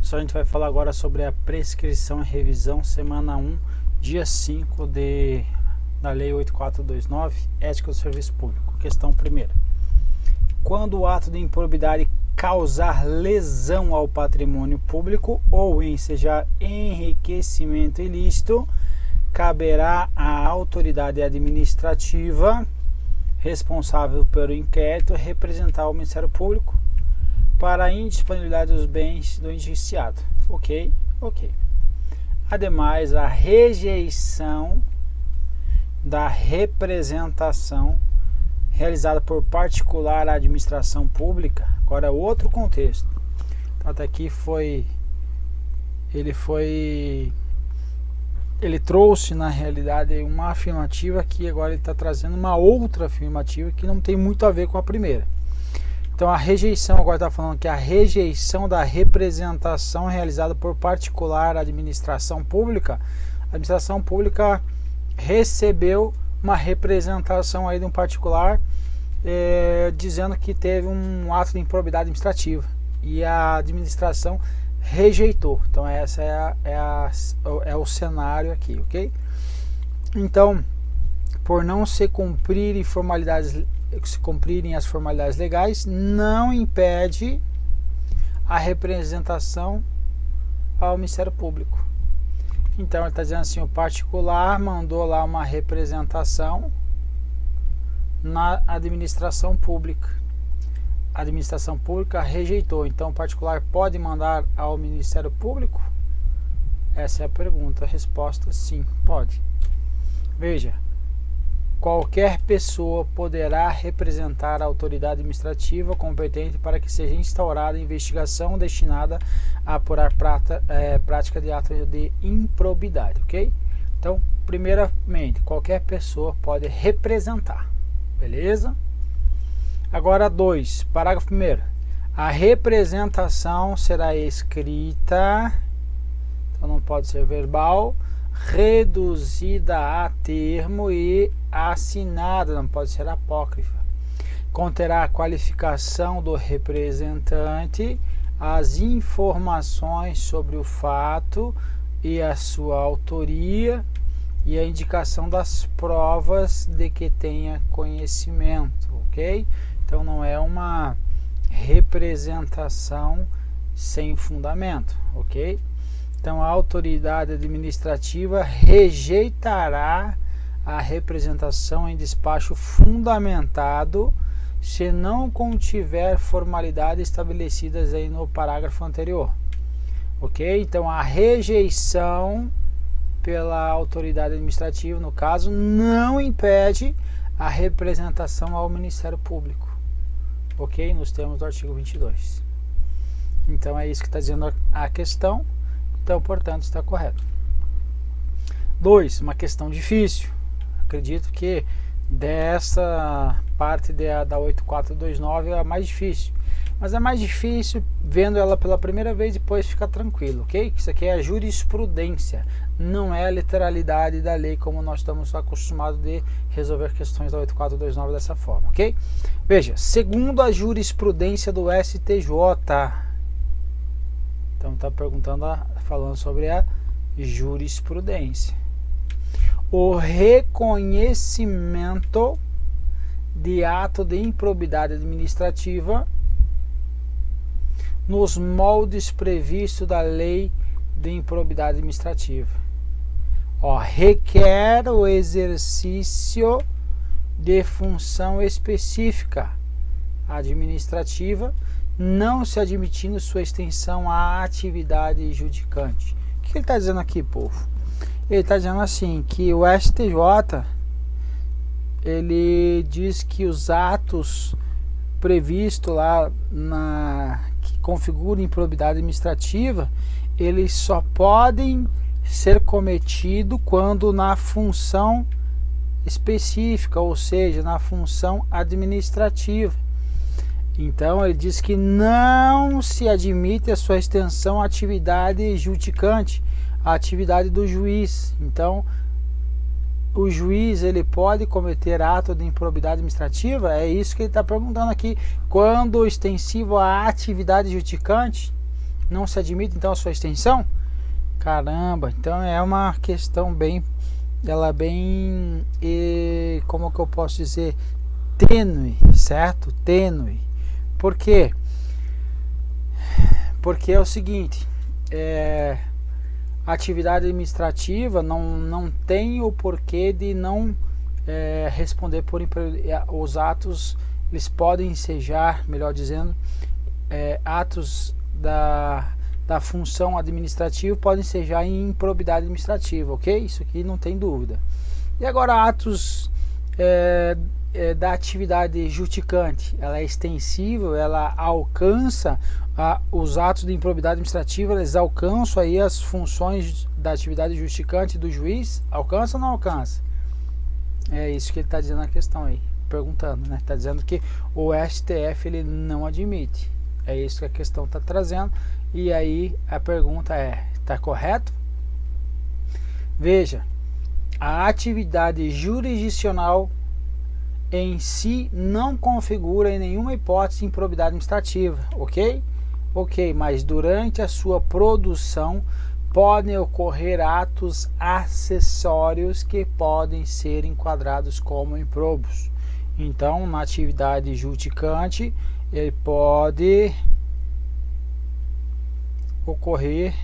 Pessoal, a gente vai falar agora sobre a prescrição e revisão, semana 1, dia 5 da Lei 8429, Ética do Serviço Público. Questão primeira. Quando o ato de improbidade causar lesão ao patrimônio público ou ensejar enriquecimento ilícito, caberá à autoridade administrativa responsável pelo inquérito representar o Ministério Público para a indisponibilidade dos bens do indiciado. Ok. Ademais, a rejeição da representação realizada por particular à administração pública. Agora é outro contexto. Então, até aqui ele trouxe na realidade uma afirmativa que agora ele está trazendo uma outra afirmativa que não tem muito a ver com a primeira. Então a rejeição, agora está falando que a rejeição da representação realizada por particular à administração pública. A administração pública recebeu uma representação aí de um particular dizendo que teve um ato de improbidade administrativa e a administração rejeitou. Então essa é o cenário aqui, ok? Então, por não se cumprirem as formalidades legais, não impede a representação ao Ministério Público. Então ele está dizendo assim, o particular mandou lá uma representação na administração pública. A administração pública rejeitou. Então o particular pode mandar ao Ministério Público? Essa é a pergunta. A resposta sim, pode. Veja, qualquer pessoa poderá representar a autoridade administrativa competente para que seja instaurada investigação destinada a apurar prática de ato de improbidade, ok? Então, primeiramente, qualquer pessoa pode representar, beleza? Agora 2, parágrafo 1º. A representação será escrita, então não pode ser verbal, reduzida a termo e assinada, não pode ser apócrifa. Conterá a qualificação do representante, as informações sobre o fato e a sua autoria e a indicação das provas de que tenha conhecimento, ok? Então não é uma representação sem fundamento, ok? Então a autoridade administrativa rejeitará a representação em despacho fundamentado se não contiver formalidades estabelecidas aí no parágrafo anterior, ok? Então a rejeição pela autoridade administrativa, no caso, não impede a representação ao Ministério Público, ok? Nos termos do artigo 22. Então é isso que está dizendo a questão. Então, portanto, está correto. 2, uma questão difícil. Acredito que dessa parte da 8429 é a mais difícil. Mas é mais difícil vendo ela pela primeira vez, depois fica tranquilo, ok? Isso aqui é a jurisprudência, não é a literalidade da lei como nós estamos acostumados de resolver questões da 8429 dessa forma, ok? Veja, segundo a jurisprudência do STJ, então está falando sobre a jurisprudência. O reconhecimento de ato de improbidade administrativa nos moldes previstos da Lei de Improbidade Administrativa. Requer o exercício de função específica administrativa, não se admitindo sua extensão à atividade judicante. O que ele está dizendo aqui, povo? Ele está dizendo assim, que o STJ, ele diz que os atos previstos lá, que configuram improbidade administrativa, eles só podem ser cometidos quando na função específica, ou seja, na função administrativa. Então ele diz que não se admite a sua extensão à atividade judicante, a atividade do juiz. Então o juiz ele pode cometer ato de improbidade administrativa? É isso que ele está perguntando aqui. Quando extensivo à atividade judicante, Não se admite então a sua extensão? Caramba, então é uma questão bem, ela bem, como que eu posso dizer, tênue, certo? Tênue. Por quê? Porque é o seguinte, a atividade administrativa não tem o porquê de não responder por os atos, eles podem ensejar, melhor dizendo, atos da função administrativa podem ensejar em improbidade administrativa, ok? Isso aqui não tem dúvida. E agora atos da atividade justificante, ela é extensível, ela alcança os atos de improbidade administrativa, eles alcançam aí as funções da atividade justificante do juiz? Alcança ou não alcança? É isso que ele está dizendo na questão aí, perguntando, né? Está dizendo que o STF ele não admite. É isso que a questão está trazendo. E aí a pergunta é, está correto? Veja, a atividade jurisdicional em si não configura em nenhuma hipótese improbidade administrativa, ok? Ok, mas durante a sua produção podem ocorrer atos acessórios que podem ser enquadrados como improbos. Então, na atividade justificante, ele pode ocorrer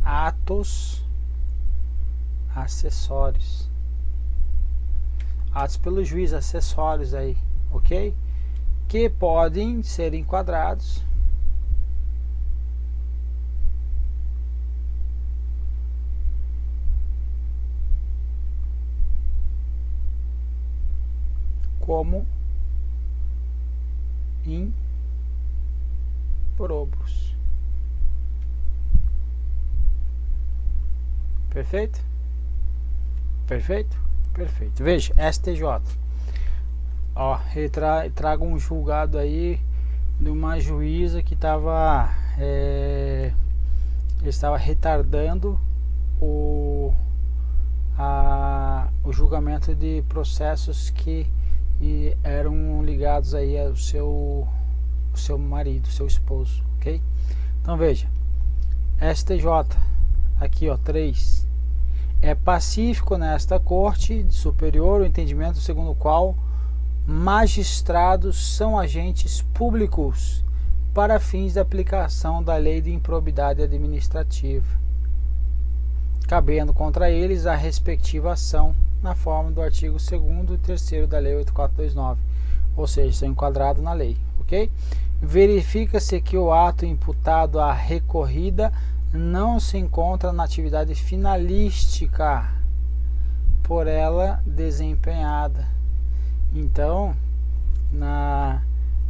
atos acessórios. Atos pelo juiz, acessórios aí, ok? Que podem ser enquadrados como improbos. Perfeito? Perfeito? Perfeito. Veja, STJ. Ó, ele traga um julgado aí de uma juíza que estava retardando o julgamento de processos que eram ligados aí ao seu marido, seu esposo, ok? Então veja, STJ, aqui ó, 3, é pacífico nesta corte superior o entendimento segundo o qual magistrados são agentes públicos para fins da aplicação da lei de improbidade administrativa, cabendo contra eles a respectiva ação na forma do artigo 2º e 3º da lei 8429, ou seja, são enquadrados na lei, ok? Verifica-se que o ato imputado à recorrida não se encontra na atividade finalística por ela desempenhada. Então,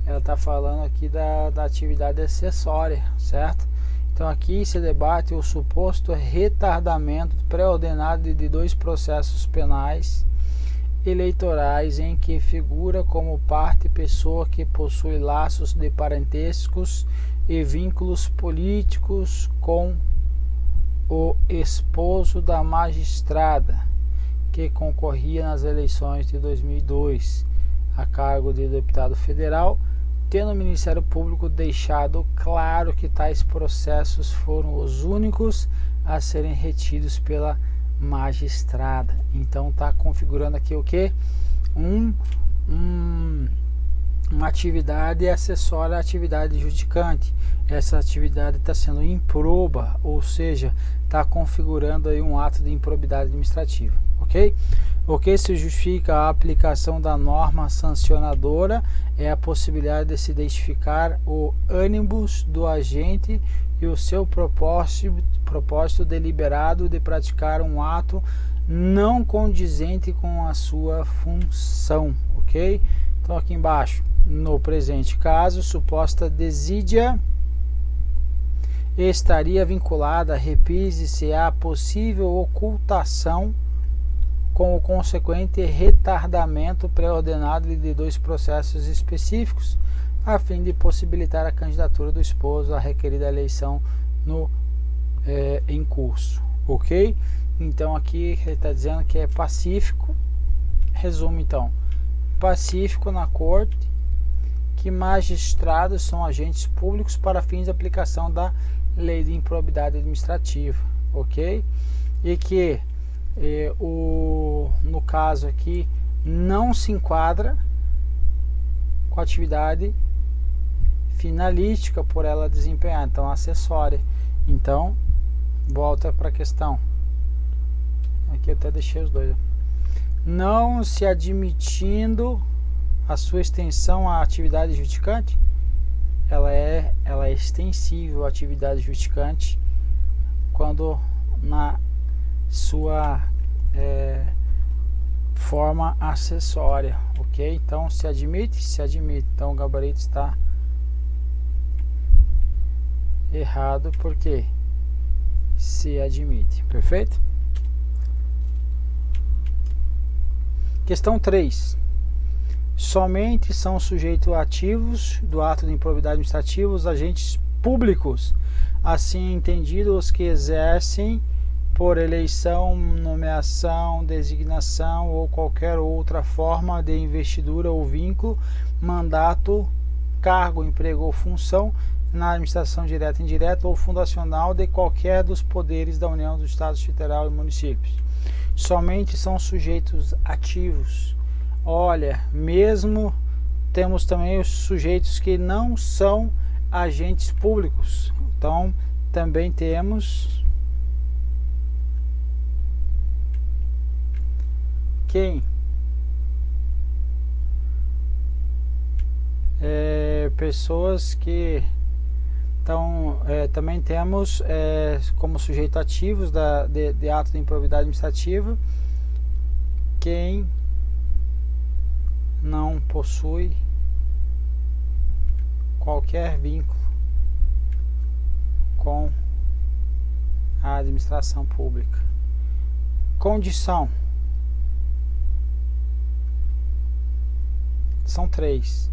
ela está falando aqui da atividade acessória, certo? Então aqui se debate o suposto retardamento pré-ordenado de 2 processos penais eleitorais em que figura como parte pessoa que possui laços de parentescos e vínculos políticos com o esposo da magistrada que concorria nas eleições de 2002 a cargo de deputado federal, tendo o Ministério Público deixado claro que tais processos foram os únicos a serem retidos pela magistrada. Então está configurando aqui o que? Uma atividade acessória à atividade judicante. Essa atividade está sendo improba, ou seja, está configurando aí um ato de improbidade administrativa, ok? O que se justifica a aplicação da norma sancionadora é a possibilidade de se identificar o ânimos do agente e o seu propósito deliberado de praticar um ato não condizente com a sua função, ok? Então aqui embaixo, no presente caso, suposta desídia estaria vinculada, repise-se, à possível ocultação com o consequente retardamento pré-ordenado de 2 processos específicos, a fim de possibilitar a candidatura do esposo à requerida eleição em curso, ok? Então aqui ele está dizendo que é pacífico. Resumo então, pacífico na corte, que magistrados são agentes públicos para fins de aplicação da lei de improbidade administrativa, ok? E que no caso aqui não se enquadra com a atividade finalística por ela desempenhar, então acessória. Então volta para a questão aqui, eu até deixei os dois. Não se admitindo a sua extensão à atividade justificante, ela é extensível à atividade justificante quando na sua forma acessória, ok? Então se admite, então o gabarito está errado porque se admite, perfeito? Questão 3. Somente são sujeitos ativos do ato de improbidade administrativa os agentes públicos, assim entendidos os que exercem por eleição, nomeação, designação ou qualquer outra forma de investidura ou vínculo, mandato, cargo, emprego ou função na administração direta, indireta ou fundacional de qualquer dos poderes da União, dos Estados Federal e municípios. Somente são sujeitos ativos. Olha, mesmo temos também os sujeitos que não são agentes públicos. Então, também temos quem? Pessoas que então, também temos como sujeitos ativos de ato de improbidade administrativa quem não possui qualquer vínculo com a administração pública. Condição. São 3.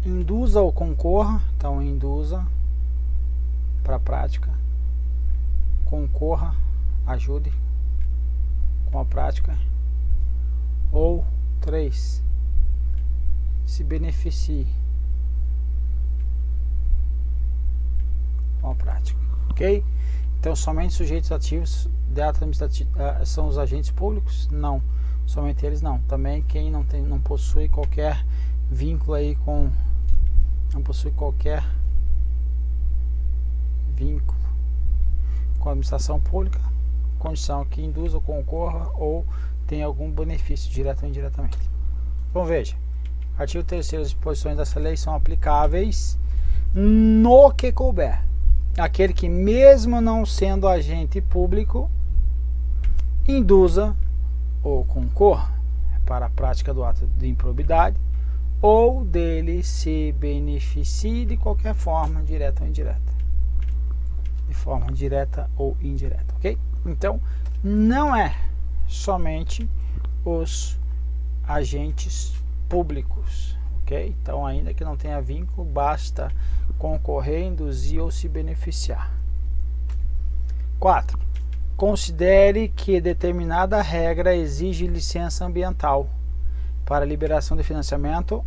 Induza ou concorra, então induza para a prática, concorra, ajude com a prática, ou 3, se beneficie com a prática, ok? Então somente sujeitos ativos de ato administrativo são os agentes públicos? Não, somente eles não. Também quem não possui qualquer vínculo aí com a administração pública, condição que induza ou concorra ou tem algum benefício direto ou indiretamente. Então veja, artigo 3º, as disposições dessa lei são aplicáveis no que couber. Aquele que mesmo não sendo agente público induza ou concorra para a prática do ato de improbidade ou dele se beneficie de qualquer forma, direta ou indireta. De forma direta ou indireta, ok? Então, não é somente os agentes públicos, ok? Então, ainda que não tenha vínculo, basta concorrer, induzir ou se beneficiar. 4. Considere que determinada regra exige licença ambiental para liberação de financiamento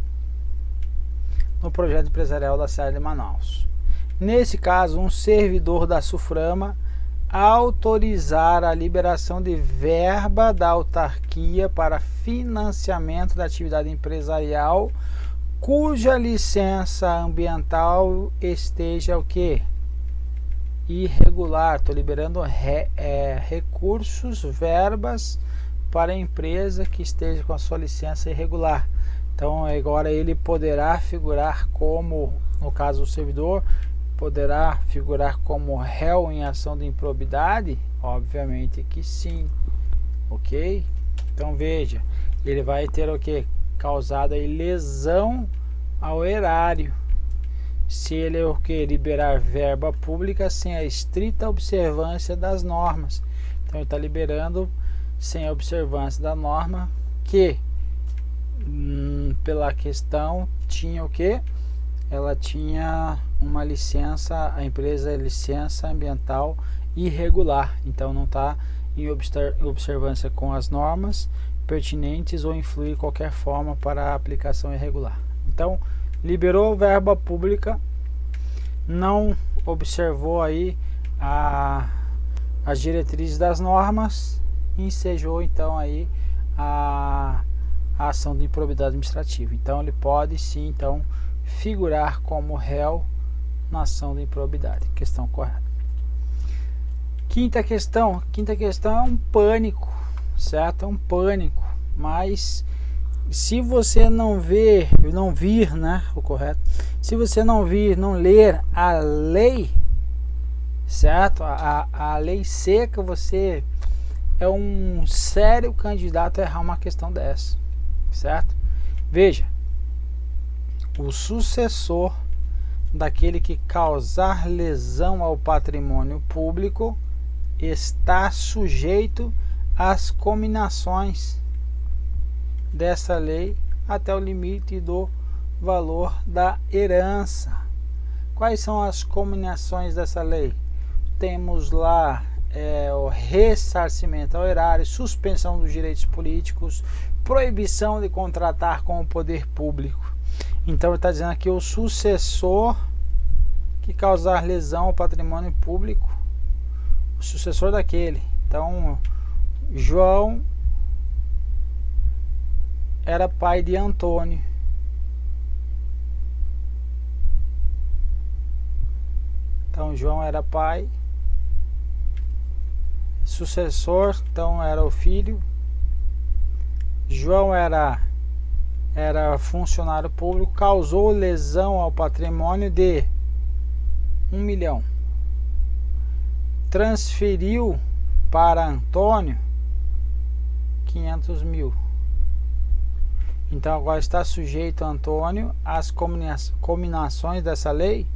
no projeto empresarial da cidade de Manaus. Nesse caso, um servidor da SUFRAMA autorizar a liberação de verba da autarquia para financiamento da atividade empresarial cuja licença ambiental esteja o quê? Irregular. Estou liberando recursos, verbas para a empresa que esteja com a sua licença irregular. Então agora ele poderá figurar como, no caso do servidor, poderá figurar como réu em ação de improbidade? Obviamente que sim, ok? Então veja, ele vai ter o que? Causado aí lesão ao erário. Se ele o que? Liberar verba pública sem a estrita observância das normas. Então ele está liberando sem a observância da norma que pela questão tinha o que? Ela tinha uma licença, a empresa licença ambiental irregular, então não está em observância com as normas, pertinentes ou influir de qualquer forma para a aplicação irregular. Então, liberou verba pública, não observou aí as diretrizes das normas, ensejou então aí a ação de improbidade administrativa. Então ele pode sim então figurar como réu na ação de improbidade. Questão correta. Quinta questão é um pânico, certo? É um pânico, mas se você não vir, né, o correto, se você não ler a lei, certo? A lei seca, você é um sério candidato a errar uma questão dessa, certo? Veja, o sucessor daquele que causar lesão ao patrimônio público está sujeito às cominações dessa lei até o limite do valor da herança. Quais são as cominações dessa lei? Temos lá o ressarcimento ao erário, suspensão dos direitos políticos, proibição de contratar com o poder público. Então ele está dizendo aqui o sucessor que causar lesão ao patrimônio público, o sucessor daquele. Então João era pai de Antônio. Então João era pai, sucessor, então era o filho. João era funcionário público, causou lesão ao patrimônio de 1 milhão. Transferiu para Antônio 500 mil. Então agora está sujeito Antônio às cominações dessa lei,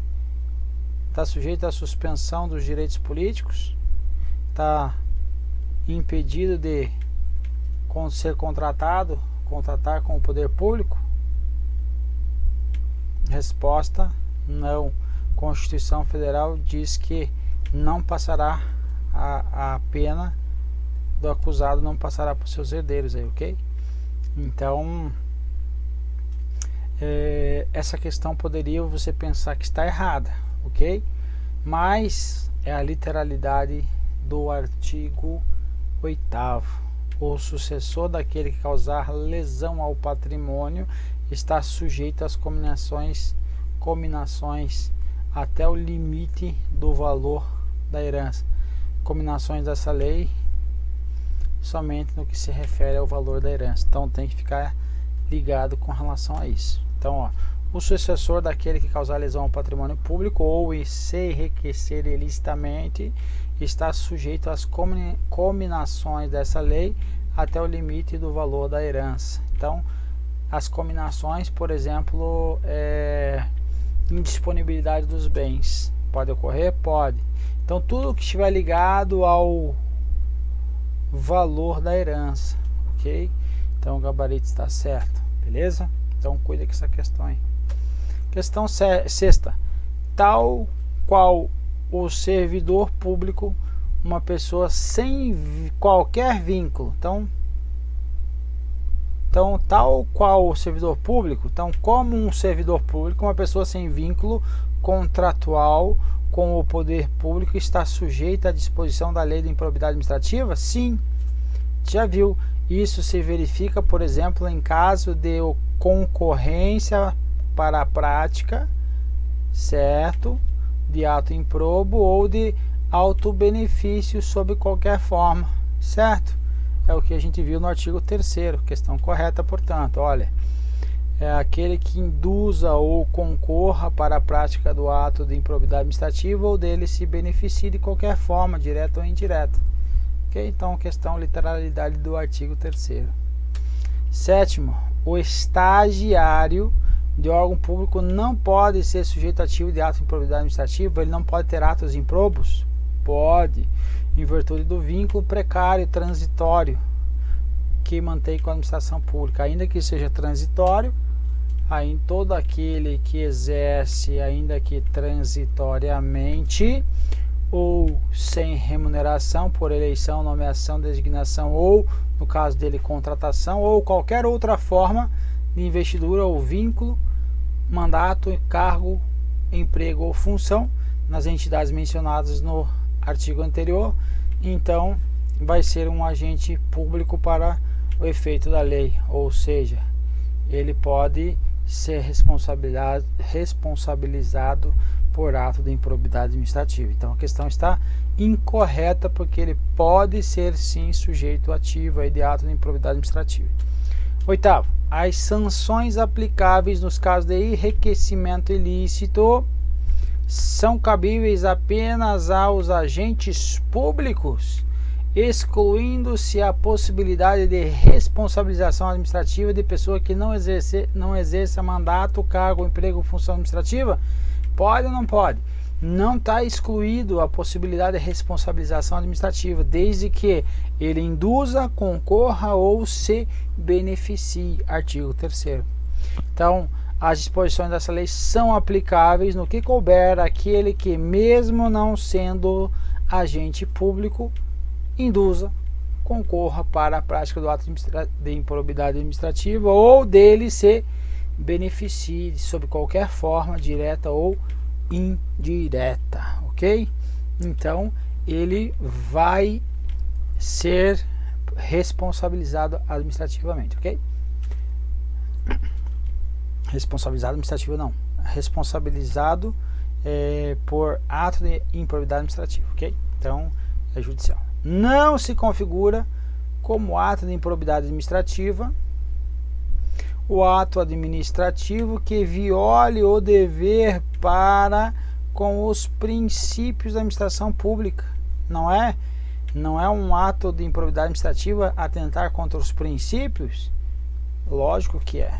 está sujeito à suspensão dos direitos políticos, está impedido de ser contratar com o poder público? Resposta: não. Constituição Federal diz que não passará a pena do acusado, não passará para os seus herdeiros aí, ok? Então essa questão poderia você pensar que está errada, ok? Mas é a literalidade do artigo 8º. O sucessor daquele que causar lesão ao patrimônio está sujeito às cominações até o limite do valor da herança. Cominações dessa lei somente no que se refere ao valor da herança. Então tem que ficar ligado com relação a isso. Então, ó, o sucessor daquele que causar lesão ao patrimônio público ou se enriquecer ilicitamente está sujeito às cominações dessa lei até o limite do valor da herança. Então, as cominações, por exemplo, indisponibilidade dos bens. Pode ocorrer? Pode. Então, tudo que estiver ligado ao valor da herança, ok? Então, o gabarito está certo, beleza? Então, cuida com essa questão aí. Questão sexta. Tal qual o servidor público, uma pessoa sem qualquer vínculo. Então tal qual o servidor público, então como um servidor público, uma pessoa sem vínculo contratual com o poder público está sujeita à disposição da lei de improbidade administrativa? Sim, já viu. Isso se verifica, por exemplo, em caso de concorrência para a prática, certo, de ato improbo ou de auto-benefício sob qualquer forma, certo? É o que a gente viu no artigo 3º, questão correta, portanto, olha, é aquele que induza ou concorra para a prática do ato de improbidade administrativa ou dele se beneficie de qualquer forma, direta ou indireta. Ok? Então, questão literalidade do artigo 3º. Sétimo, o estagiário de órgão público não pode ser sujeito ativo de ato de improbidade administrativa, ele não pode ter atos improbos? Pode, em virtude do vínculo precário transitório que mantém com a administração pública, ainda que seja transitório, aí todo aquele que exerce, ainda que transitoriamente, ou sem remuneração por eleição, nomeação, designação ou, no caso dele, contratação ou qualquer outra forma de investidura ou vínculo, mandato, cargo, emprego ou função nas entidades mencionadas no artigo anterior, então vai ser um agente público para o efeito da lei, ou seja, ele pode ser responsabilizado por ato de improbidade administrativa. Então a questão está incorreta, porque ele pode ser sim sujeito ativo aí de ato de improbidade administrativa. Oitavo, as sanções aplicáveis nos casos de enriquecimento ilícito são cabíveis apenas aos agentes públicos, excluindo-se a possibilidade de responsabilização administrativa de pessoa que não exerça mandato, cargo, emprego ou função administrativa? Pode ou não pode? Não está excluído a possibilidade de responsabilização administrativa, desde que ele induza, concorra ou se beneficie. Artigo 3º. Então, as disposições dessa lei são aplicáveis no que couber aquele que, mesmo não sendo agente público, induza, concorra para a prática do ato de improbidade administrativa ou dele se beneficie sob qualquer forma, direta ou indireta, ok? Então, ele vai ser responsabilizado administrativamente, ok? Responsabilizado administrativo não, responsabilizado por ato de improbidade administrativa, ok? Então, é judicial. Não se configura como ato de improbidade administrativa o ato administrativo que viole o dever para com os princípios da administração pública. Não é um ato de improbidade administrativa atentar contra os princípios? Lógico que é.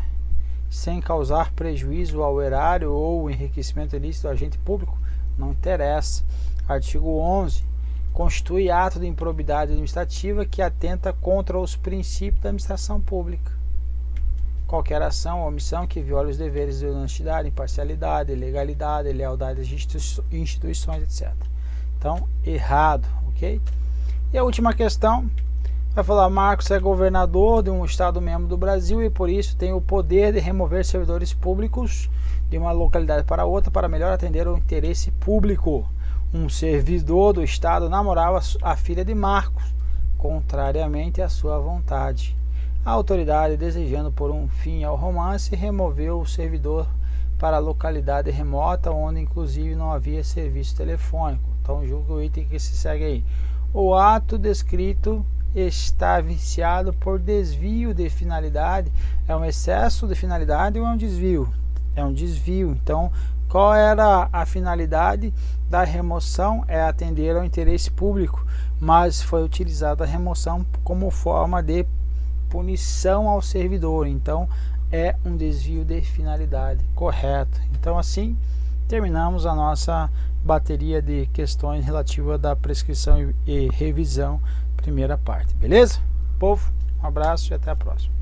Sem causar prejuízo ao erário ou enriquecimento ilícito do agente público, não interessa. Artigo 11. Constitui ato de improbidade administrativa que atenta contra os princípios da administração pública. Qualquer ação ou omissão que viole os deveres de honestidade, imparcialidade, legalidade, lealdade às instituições, etc. Então, errado, ok? E a última questão vai falar: Marcos é governador de um estado membro do Brasil e por isso tem o poder de remover servidores públicos de uma localidade para outra para melhor atender ao interesse público. Um servidor do estado namorava a filha de Marcos, contrariamente à sua vontade. A autoridade, desejando por um fim ao romance, removeu o servidor para a localidade remota, onde inclusive não havia serviço telefônico. Então, julga o item que se segue aí. O ato descrito está viciado por desvio de finalidade. É um excesso de finalidade ou é um desvio? É um desvio. Então, qual era a finalidade da remoção? É atender ao interesse público, mas foi utilizada a remoção como forma de punição ao servidor. Então, é um desvio de finalidade, correto. Então, assim, terminamos a nossa bateria de questões relativas da prescrição e revisão, primeira parte. Beleza? Povo, um abraço e até a próxima.